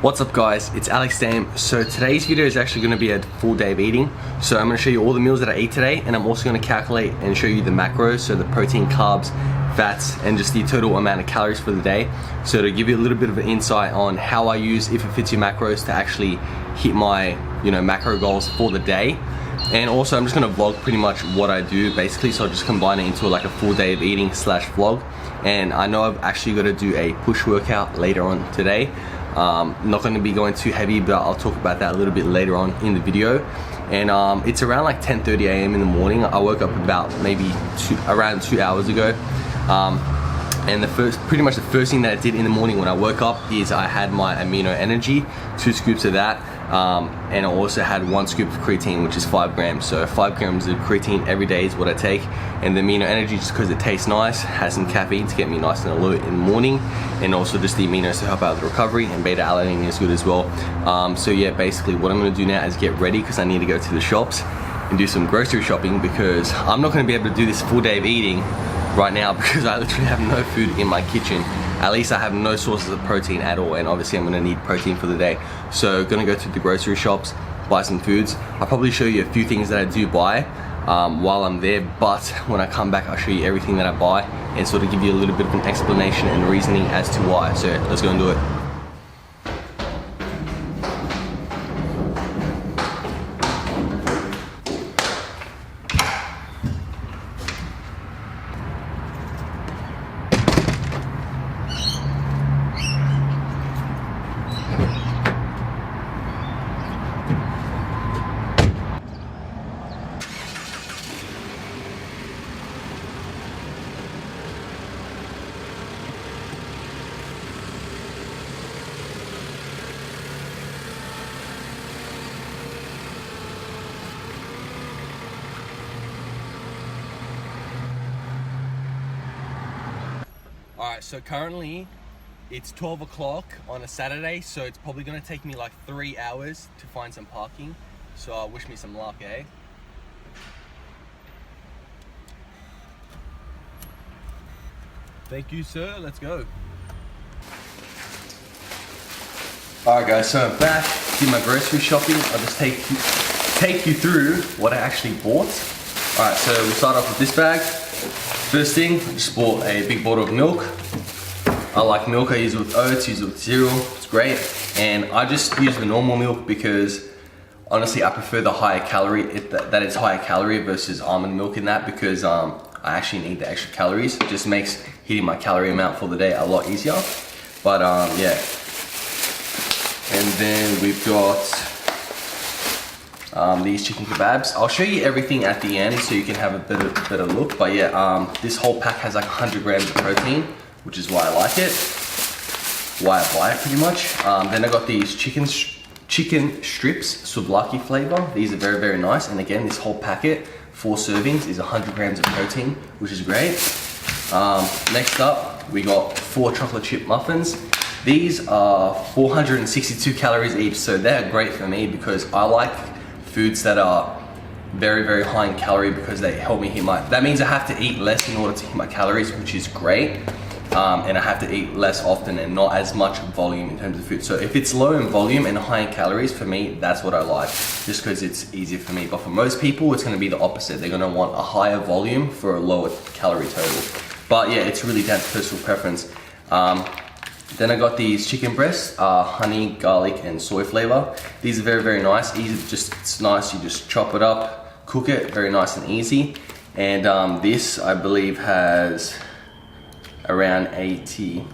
What's up guys, it's Alex Dayum. So today's video is actually going to be a full day of eating. So I'm going to show you all the meals that I ate today, and I'm also going to calculate and show you the macros, so the protein, carbs, fats, and just the total amount of calories for the day. So to give you a little bit of an insight on how I use If It Fits Your Macros to actually hit my macro goals for the day. And also I'm just going to vlog pretty much what I do basically, so I'll just combine it into like a full day of eating slash vlog. And I know I've actually got to do a push workout later on today. Not going to be going too heavy, but I'll talk about that a little bit later on in the video. And it's around like 10:30 a.m. in the morning. I woke up about maybe around 2 hours ago. And pretty much the first thing that I did in the morning when I woke up is I had my amino energy, 2 scoops of that, and I also had 1 scoop of creatine, which is 5 grams. So 5 grams of creatine every day is what I take. And the amino energy, just because it tastes nice, has some caffeine to get me nice and alert in the morning, and also just the aminos to help out the recovery, and beta alanine is good as well. So yeah, basically what I'm going to do now is get ready, because I need to go to the shops and do some grocery shopping, because I'm not going to be able to do this full day of eating right now because I literally have no food in my kitchen. At least I have no sources of protein at all, and obviously I'm gonna need protein for the day. So gonna go to the grocery shops, buy some foods. I'll probably show you a few things that I do buy while I'm there, but when I come back I'll show you everything that I buy and sort of give you a little bit of an explanation and reasoning as to why. So let's go and do it. Alright, so currently it's 12 o'clock on a Saturday, so it's probably going to take me like 3 hours to find some parking. So wish me some luck, eh? Thank you, sir. Let's go. Alright guys, so I'm back, did my grocery shopping. I'll just take you through what I actually bought. Alright, so we'll start off with this bag. First thing, I just bought a big bottle of milk. I like milk, I use it with oats, use it with cereal, it's great. And I just use the normal milk because honestly I prefer the higher calorie, that it's higher calorie versus almond milk in that, because I actually need the extra calories. It just makes hitting my calorie amount for the day a lot easier. But yeah. And then we've got these chicken kebabs. I'll show you everything at the end so you can have a better look. But yeah, this whole pack has like 100 grams of protein, which is why I like it, why I buy it pretty much. Then I got these chicken strips, souvlaki flavor. These are very, very nice. And again, this whole packet, 4 servings, is 100 grams of protein, which is great. Next up, we got 4 chocolate chip muffins. These are 462 calories each, so they're great for me because I like foods that are very, very high in calorie, because they help me hit that means I have to eat less in order to hit my calories, which is great. And I have to eat less often and not as much volume in terms of food. So if it's low in volume and high in calories, for me, that's what I like, just because it's easier for me. But for most people, it's gonna be the opposite. They're gonna want a higher volume for a lower calorie total. But yeah, it's really down to personal preference. Then I got these chicken breasts, honey, garlic, and soy flavor. These are very, very nice. It's nice, you just chop it up, cook it, very nice and easy. And this, I believe, has around 80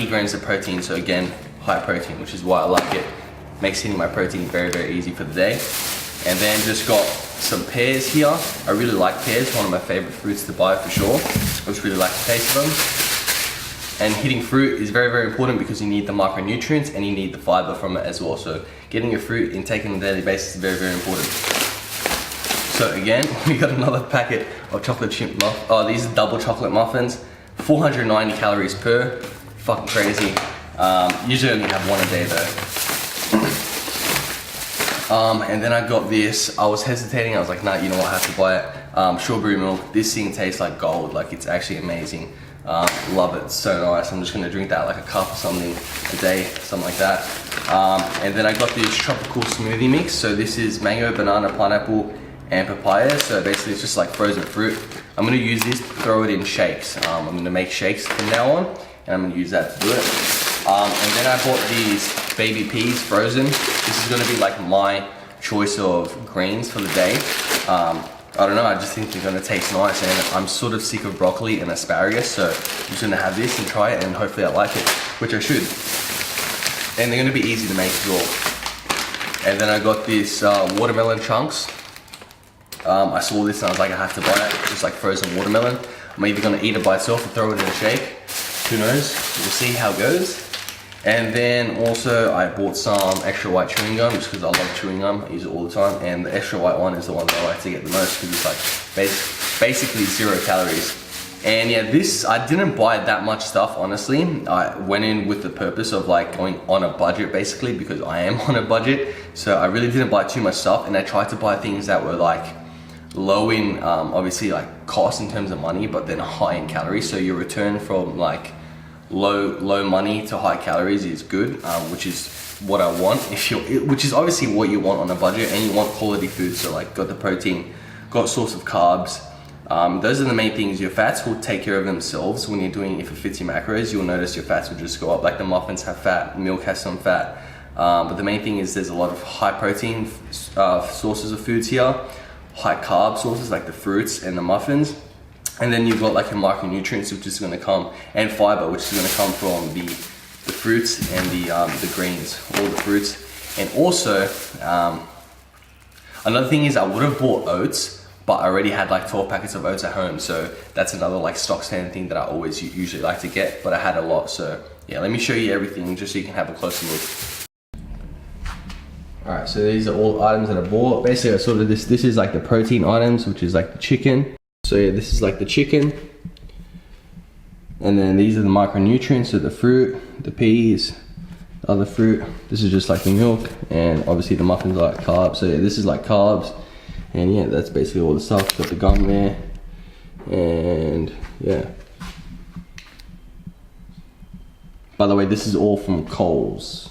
grams of protein. So again, high protein, which is why I like it. Makes hitting my protein very, very easy for the day. And then just got some pears here. I really like pears, one of my favorite fruits to buy for sure. I just really like the taste of them. And hitting fruit is very, very important because you need the micronutrients and you need the fiber from it as well. So getting your fruit intake on a daily basis is very, very important. So again, we got another packet of chocolate chip muffins. Oh, these are double chocolate muffins. 490 calories per. Fucking crazy. Usually only have one a day though. And then I got this. I was hesitating. I was like, nah, you know what, I have to buy it. Strawberry milk. This thing tastes like gold. Like, it's actually amazing. Love it, so nice. I'm just gonna drink that like a cup or something a day, something like that. And then I got this tropical smoothie mix. So this is mango, banana, pineapple, and papaya. So basically it's just like frozen fruit. I'm gonna use this to throw it in shakes. I'm gonna make shakes from now on, and I'm gonna use that to do it. And then I bought these baby peas frozen. This is gonna be like my choice of greens for the day. I don't know, I just think they're gonna taste nice, and I'm sort of sick of broccoli and asparagus, so I'm just gonna have this and try it, and hopefully I like it, which I should. And they're gonna be easy to make as well. And then I got this watermelon chunks. I saw this and I was like, I have to buy it, just like frozen watermelon. I'm either gonna eat it by itself or throw it in a shake. Who knows? We'll see how it goes. And then also I bought some extra white chewing gum just because I love chewing gum. I use it all the time. And the extra white one is the one that I like to get the most because it's like basically 0 calories. And yeah, this, I didn't buy that much stuff, honestly. I went in with the purpose of like going on a budget basically, because I am on a budget. So I really didn't buy too much stuff, and I tried to buy things that were like low in, obviously like cost in terms of money, but then high in calories. So your return from like low money to high calories is good, which is what I want. Which is obviously what you want on a budget, and you want quality food. So like got the protein, got source of carbs. Those are the main things. Your fats will take care of themselves when you're doing, if it fits your macros, you'll notice your fats will just go up. Like the muffins have fat, milk has some fat. But the main thing is there's a lot of high protein sources of foods here, high carb sources like the fruits and the muffins. And then you've got like your micronutrients, which is gonna come, and fiber, which is gonna come from the fruits and the greens, all the fruits. And also, another thing is I would have bought oats, but I already had like 12 packets of oats at home. So that's another like stock standard thing that I always usually like to get, but I had a lot. So yeah, let me show you everything just so you can have a closer look. All right, so these are all items that I bought. Basically, I sort of this is like the protein items, which is like the chicken. So yeah, this is like the chicken. And then these are the micronutrients, so the fruit, the peas, the other fruit. This is just like the milk, and obviously the muffins are like carbs. So yeah, this is like carbs. And yeah, that's basically all the stuff. Got the gum there, and yeah. By the way, this is all from Coles.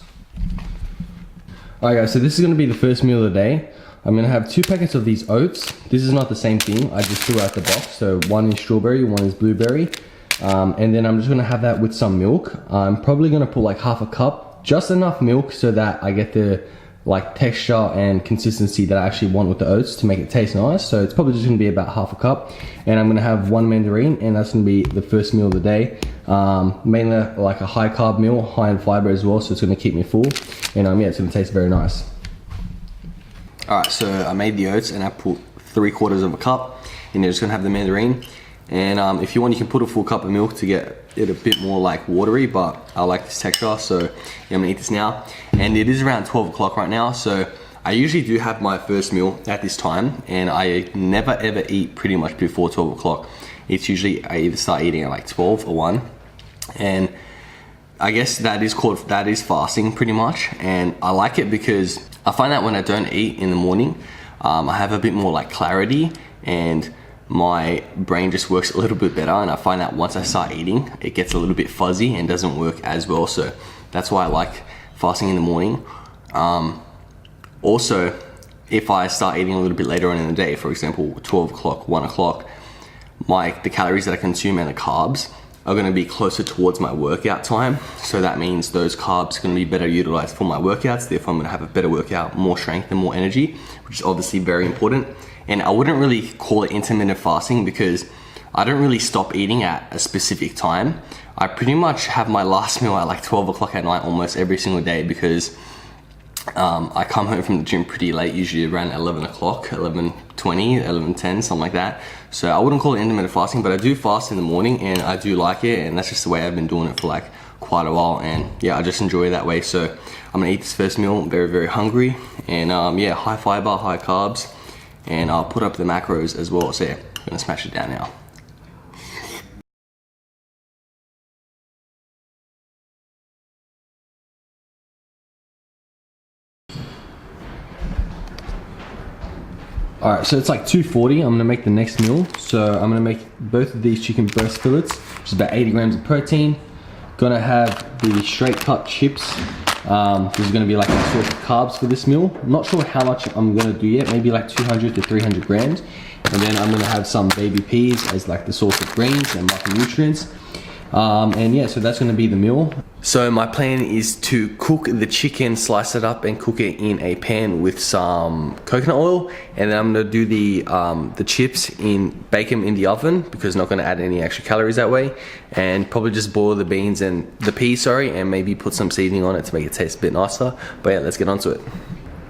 Alright guys, so this is gonna be the first meal of the day. I'm gonna have 2 packets of these oats. This is not the same thing, I just threw out the box. So one is strawberry, one is blueberry. And then I'm just gonna have that with some milk. I'm probably gonna put like half a cup, just enough milk so that I get the like texture and consistency that I actually want with the oats to make it taste nice. So it's probably just gonna be about half a cup. And I'm gonna have 1 mandarin, and that's gonna be the first meal of the day. Mainly like a high carb meal, high in fiber as well, so it's gonna keep me full. And yeah, it's gonna taste very nice. Alright, so I made the oats and I put 3/4 of a cup, and you're just gonna have the mandarin. And if you want, you can put a full cup of milk to get it a bit more like watery, but I like this texture, so yeah, I'm gonna eat this now. And it is around 12 o'clock right now, so I usually do have my first meal at this time, and I never ever eat pretty much before 12 o'clock. It's usually, I either start eating at like 12 or 1, and I guess that is fasting pretty much. And I like it because I find that when I don't eat in the morning, I have a bit more like clarity, and my brain just works a little bit better. And I find that once I start eating, it gets a little bit fuzzy and doesn't work as well. So that's why I like fasting in the morning. Also, if I start eating a little bit later on in the day, for example, 12 o'clock, 1 o'clock, the calories that I consume and the carbs are gonna be closer towards my workout time. So that means those carbs are gonna be better utilized for my workouts. Therefore, I'm gonna have a better workout, more strength and more energy, which is obviously very important. And I wouldn't really call it intermittent fasting because I don't really stop eating at a specific time. I pretty much have my last meal at like 12 o'clock at night almost every single day, because I come home from the gym pretty late, usually around 11 o'clock, 11:20, 11:10, something like that. So I wouldn't call it intermittent fasting, but I do fast in the morning and I do like it, and that's just the way I've been doing it for like quite a while. And yeah, I just enjoy it that way. So I'm gonna eat this first meal, I'm very, very hungry. And yeah, high fiber, high carbs, and I'll put up the macros as well. So yeah, I'm gonna smash it down now. Alright, so it's like 240. I'm gonna make the next meal. So I'm gonna make both of these chicken breast fillets, which is about 80 grams of protein. Gonna have the straight cut chips. This is gonna be like a source of carbs for this meal. I'm not sure how much I'm gonna do yet, maybe like 200 to 300 grams. And then I'm gonna have some baby peas as like the source of greens and micronutrients. And yeah, so that's gonna be the meal. So my plan is to cook the chicken, slice it up and cook it in a pan with some coconut oil. And then I'm gonna do the chips bake them in the oven because I'm not gonna add any extra calories that way. And probably just boil the beans and the peas, and maybe put some seasoning on it to make it taste a bit nicer. But yeah, let's get onto it.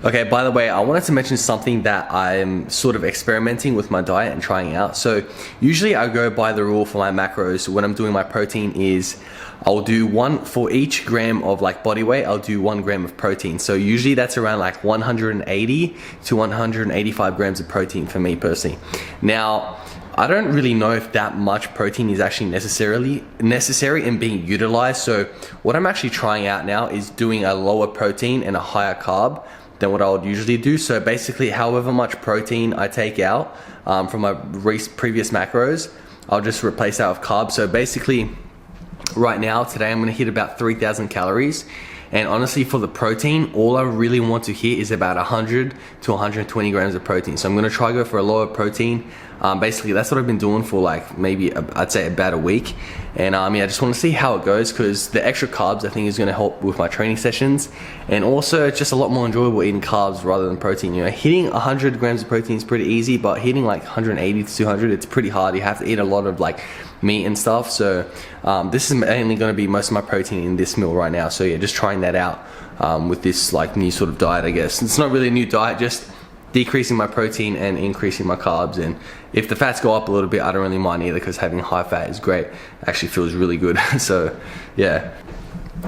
Okay, by the way, I wanted to mention something that I'm sort of experimenting with my diet and trying out. So usually I go by the rule for my macros when I'm doing my protein is I'll do one for each gram of like body weight, I'll do 1 gram of protein. So usually that's around like 180 to 185 grams of protein for me personally. Now, I don't really know if that much protein is actually necessary and being utilized. So what I'm actually trying out now is doing a lower protein and a higher carb than what I would usually do. So basically, however much protein I take out from my previous macros, I'll just replace that with carbs. So basically, right now, today I'm gonna hit about 3,000 calories. And honestly, for the protein, all I really want to hit is about 100 to 120 grams of protein. So I'm gonna try go for a lower protein. Basically, that's what I've been doing for like maybe, I'd say about a week. And yeah, I just wanna see how it goes because the extra carbs I think is gonna help with my training sessions. And also, it's just a lot more enjoyable eating carbs rather than protein. You know, hitting 100 grams of protein is pretty easy, but hitting like 180 to 200, it's pretty hard. You have to eat a lot of like meat and stuff. So this is mainly going to be most of my protein in this meal right now. So yeah, just trying that out with this like new sort of diet, I guess. It's not really a new diet, just decreasing my protein and increasing my carbs. And if the fats go up a little bit, I don't really mind either because having high fat is great. It actually feels really good. So yeah.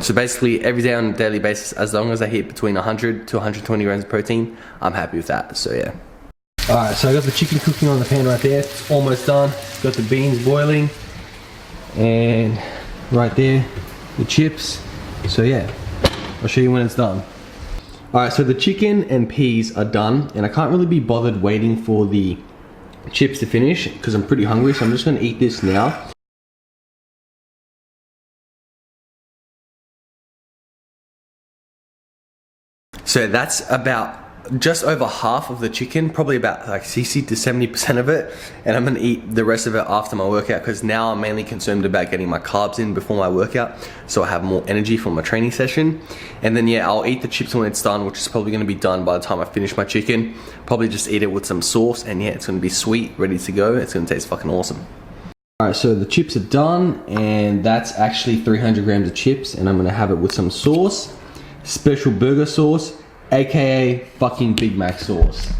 So basically every day on a daily basis, as long as I hit between 100 to 120 grams of protein, I'm happy with that. So yeah. Alright, so I got the chicken cooking on the pan right there. It's almost done. Got the beans boiling. And right there, the chips. So yeah, I'll show you when it's done. Alright, so the chicken and peas are done. And I can't really be bothered waiting for the chips to finish because I'm pretty hungry. So I'm just going to eat this now. So that's about just over half of the chicken, probably about like 60 to 70% of it, and I'm gonna eat the rest of it after my workout because now I'm mainly concerned about getting my carbs in before my workout so I have more energy for my training session. And then yeah, I'll eat the chips when it's done, which is probably gonna be done by the time I finish my chicken. Probably just eat it with some sauce, and yeah, it's gonna be sweet, ready to go. It's gonna taste fucking awesome. Alright, so the chips are done, and that's actually 300 grams of chips, and I'm gonna have it with some sauce, special burger sauce, aka fucking Big Mac sauce.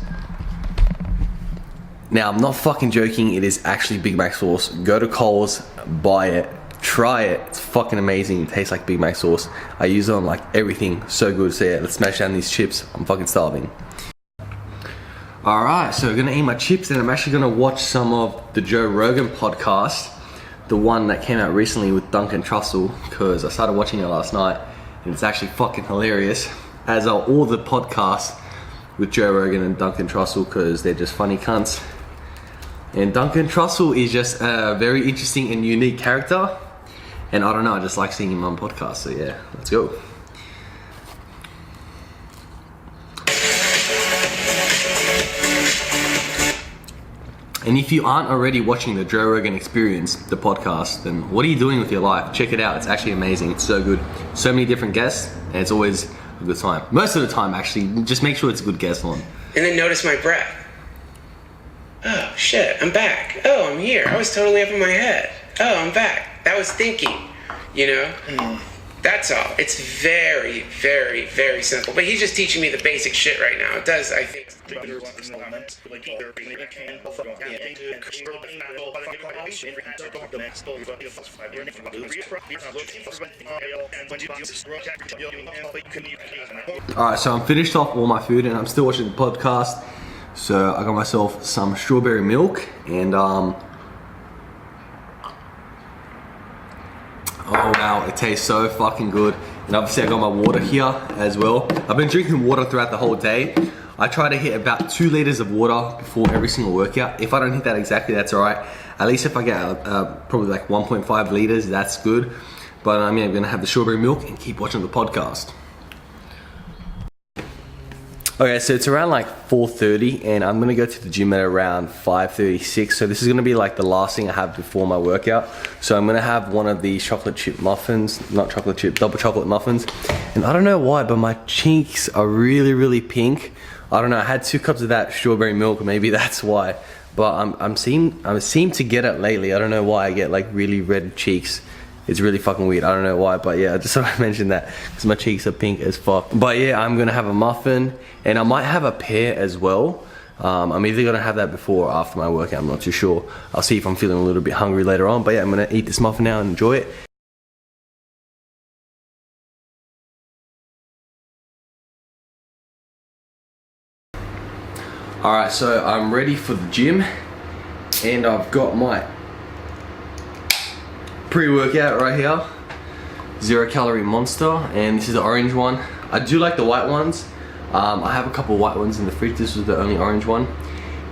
Now, I'm not fucking joking, it is actually Big Mac sauce. Go to Coles, buy it, try it. It's fucking amazing. It tastes like Big Mac sauce. I use it on like everything. So good. So yeah, let's smash down these chips. I'm fucking starving. Alright, so I'm gonna eat my chips, and I'm actually gonna watch some of the Joe Rogan podcast, the one that came out recently with Duncan Trussell, because I started watching it last night and it's actually fucking hilarious. As are all the podcasts with Joe Rogan and Duncan Trussell, because they're just funny cunts. And Duncan Trussell is just a very interesting and unique character. And I don't know, I just like seeing him on podcasts. So yeah, let's go. And if you aren't already watching the Joe Rogan Experience, the podcast, then what are you doing with your life? Check it out. It's actually amazing. It's so good. So many different guests, and it's always a good time. Most of the time, actually. Just make sure it's a good guest on. And then notice my breath. Oh, shit, I'm back. Oh, I'm here. I was totally up in my head. Oh, I'm back. That was thinking, you know? That's all. It's very, very, very simple. But he's just teaching me the basic shit right now. It does, I think. Alright, so I'm finished off all my food and I'm still watching the podcast. So I got myself some strawberry milk and oh wow, it tastes so fucking good. And obviously I got my water here as well. I've been drinking water throughout the whole day. I try to hit about 2 liters of water before every single workout. If I don't hit that exactly, that's all right. At least if I get probably like 1.5 liters, that's good. But I'm gonna have the strawberry milk and keep watching the podcast. Okay, so it's around like 4:30 and I'm gonna go to the gym at around 5:36. So this is gonna be like the last thing I have before my workout. So I'm gonna have one of these chocolate chip muffins, not chocolate chip, double chocolate muffins. And I don't know why, but my cheeks are really pink. I don't know, I had 2 cups of that strawberry milk, maybe that's why. But I seem to get it lately. I don't know why I get like really red cheeks. It's really fucking weird. I don't know why, but yeah, I just thought I'd mention that because my cheeks are pink as fuck. But yeah, I'm gonna have a muffin and I might have a pear as well. I'm either gonna have that before or after my workout, I'm not too sure. I'll see if I'm feeling a little bit hungry later on. But yeah, I'm gonna eat this muffin now and enjoy it. Alright, so I'm ready for the gym and I've got my pre-workout right here, 0 calorie monster, and this is the orange one. I do like the white ones. I have a couple white ones in the fridge. This was the only orange one,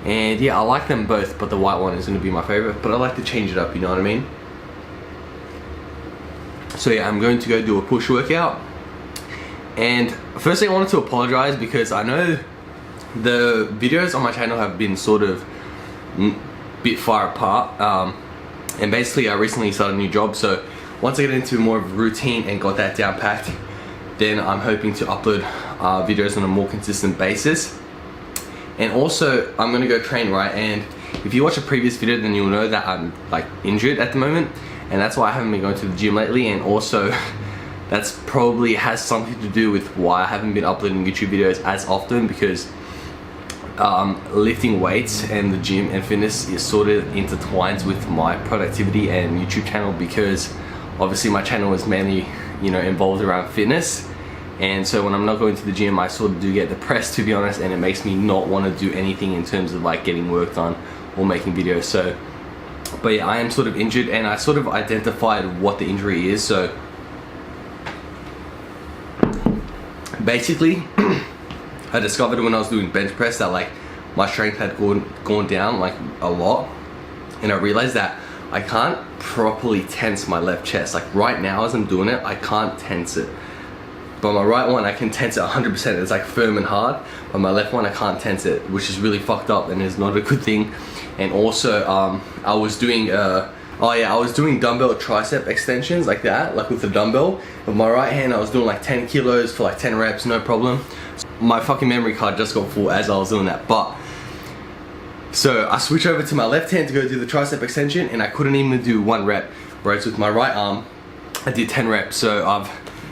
and yeah, I like them both, but the white one is going to be my favorite. But I like to change it up, you know what I mean? So yeah, I'm going to go do a push workout. And firstly, I wanted to apologize because I know the videos on my channel have been sort of a bit far apart. And basically I recently started a new job, so once I get into more of a routine and got that down packed, then I'm hoping to upload videos on a more consistent basis. And also I'm gonna go train, right? And if you watch a previous video, then you'll know that I'm like injured at the moment, and that's why I haven't been going to the gym lately. And also that's probably has something to do with why I haven't been uploading YouTube videos as often, because lifting weights and the gym and fitness is sort of intertwined with my productivity and YouTube channel, because obviously my channel is mainly, you know, involved around fitness. And so when I'm not going to the gym, I sort of do get depressed, to be honest, and it makes me not want to do anything in terms of like getting work done or making videos. So but yeah, I am sort of injured, and I sort of identified what the injury is. So basically I discovered when I was doing bench press that like my strength had gone down like a lot, and I realized that I can't properly tense my left chest. Like right now as I'm doing it, I can't tense it, but my right one I can tense it 100%. It's like firm and hard, but my left one I can't tense it, which is really fucked up and is not a good thing. And also I was doing I was doing dumbbell tricep extensions like that, like with the dumbbell. With my right hand I was doing like 10 kilos for like 10 reps, no problem. My fucking memory card just got full as I was doing that. But so I switched over to my left hand to go do the tricep extension, and I couldn't even do 1 rep, whereas with my right arm I did 10 reps. So I've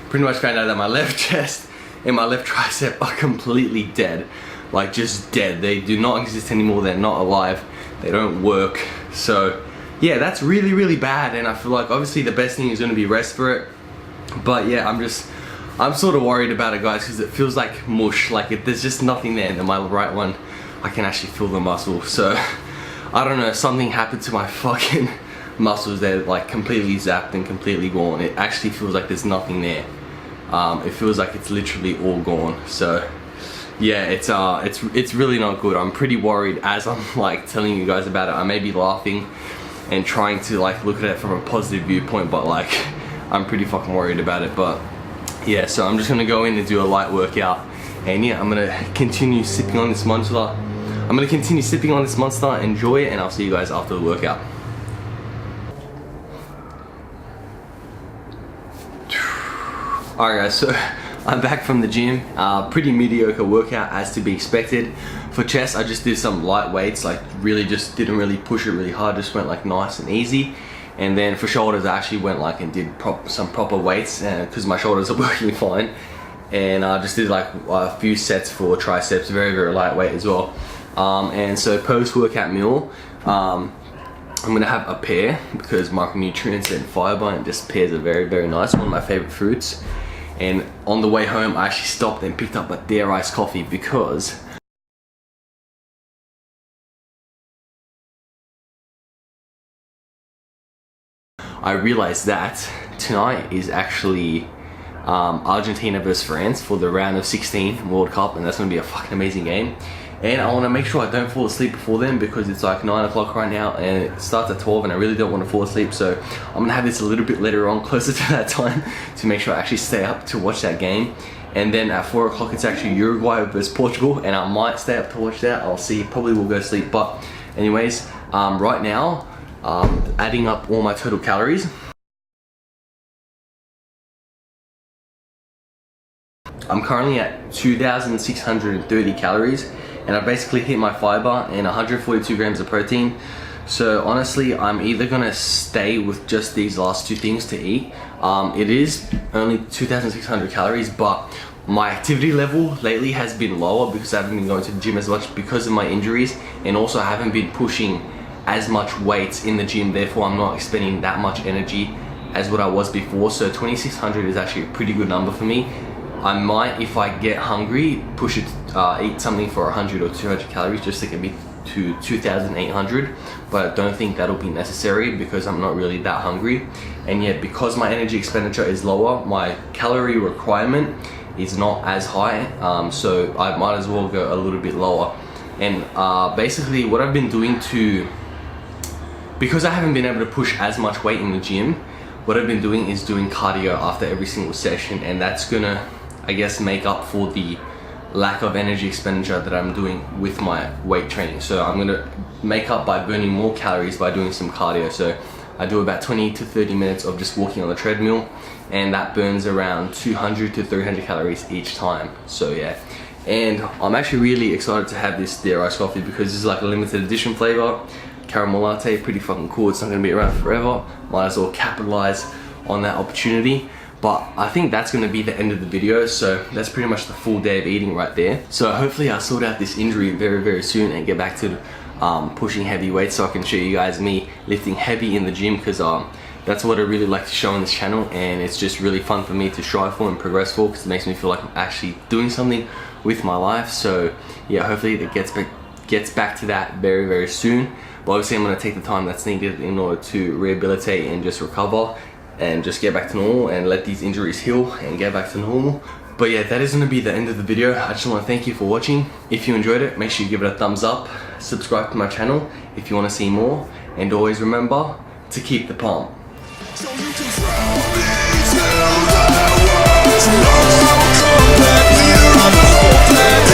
pretty much found out that my left chest and my left tricep are completely dead, like just dead. They do not exist anymore. They're not alive, they don't work. So yeah, that's really bad, and I feel like obviously the best thing is going to be rest for it. But yeah, I'm sort of worried about it, guys, because it feels like mush. Like there's just nothing there. And then my right one, I can actually feel the muscle. So I don't know, something happened to my fucking muscles. They're like completely zapped and completely gone. It actually feels like there's nothing there. It feels like it's literally all gone. So yeah, it's really not good. I'm pretty worried as I'm like telling you guys about it. I may be laughing and trying to like look at it from a positive viewpoint, but like I'm pretty fucking worried about it. But yeah, so I'm just gonna go in and do a light workout, and yeah, I'm gonna continue sipping on this monster. Enjoy it, and I'll see you guys after the workout. Alright guys, so I'm back from the gym. Pretty mediocre workout as to be expected. For chest, I just did some light weights, like really just didn't really push it really hard, just went like nice and easy. And then for shoulders, I actually went like and did some proper weights, because my shoulders are working fine. And I just did like a few sets for triceps, very lightweight as well. And so post-workout meal, I'm gonna have a pear, because micronutrients and fiber, and just pears are very nice, one of my favorite fruits. And on the way home, I actually stopped and picked up a Dare iced coffee, because I realized that tonight is actually Argentina versus France for the round of 16 World Cup, and that's going to be a fucking amazing game. And I want to make sure I don't fall asleep before then, because it's like 9 o'clock right now and it starts at 12 and I really don't want to fall asleep. So I'm going to have this a little bit later on, closer to that time, to make sure I actually stay up to watch that game. And then at 4 o'clock it's actually Uruguay versus Portugal, and I might stay up to watch that. I'll see, probably will go to sleep. But anyways, right now, adding up all my total calories. I'm currently at 2,630 calories, and I basically hit my fiber and 142 grams of protein. So honestly, I'm either gonna stay with just these last two things to eat. It is only 2,600 calories, but my activity level lately has been lower because I haven't been going to the gym as much because of my injuries, and also I haven't been pushing as much weights in the gym. Therefore, I'm not expending that much energy as what I was before. So 2,600 is actually a pretty good number for me. I might, if I get hungry, push it, eat something for 100 or 200 calories just to get me to 2,800, but I don't think that'll be necessary because I'm not really that hungry. And yet, because my energy expenditure is lower, my calorie requirement is not as high, so I might as well go a little bit lower. And basically what I've been doing because I haven't been able to push as much weight in the gym, what I've been doing is doing cardio after every single session, and that's gonna, I guess, make up for the lack of energy expenditure that I'm doing with my weight training. So I'm gonna make up by burning more calories by doing some cardio. So I do about 20 to 30 minutes of just walking on the treadmill, and that burns around 200 to 300 calories each time. So yeah, and I'm actually really excited to have this Dare iced coffee because this is like a limited edition flavor, caramel latte, pretty fucking cool. It's not gonna be around forever. Might as well capitalize on that opportunity. But I think that's gonna be the end of the video, so that's pretty much the full day of eating right there. So hopefully I'll sort out this injury very, very soon and get back to pushing heavy weights, so I can show you guys me lifting heavy in the gym, because that's what I really like to show on this channel, and it's just really fun for me to strive for and progress for, because it makes me feel like I'm actually doing something with my life. So yeah, hopefully it gets back to that very, very soon. But obviously I'm gonna take the time that's needed in order to rehabilitate and just recover and just get back to normal and let these injuries heal and get back to normal. But yeah, that is going to be the end of the video. I just want to thank you for watching. If you enjoyed it, make sure you give it a thumbs up, subscribe to my channel if you want to see more, and always remember to keep the pump. So you can throw me till the world's come back. We're on the whole planet.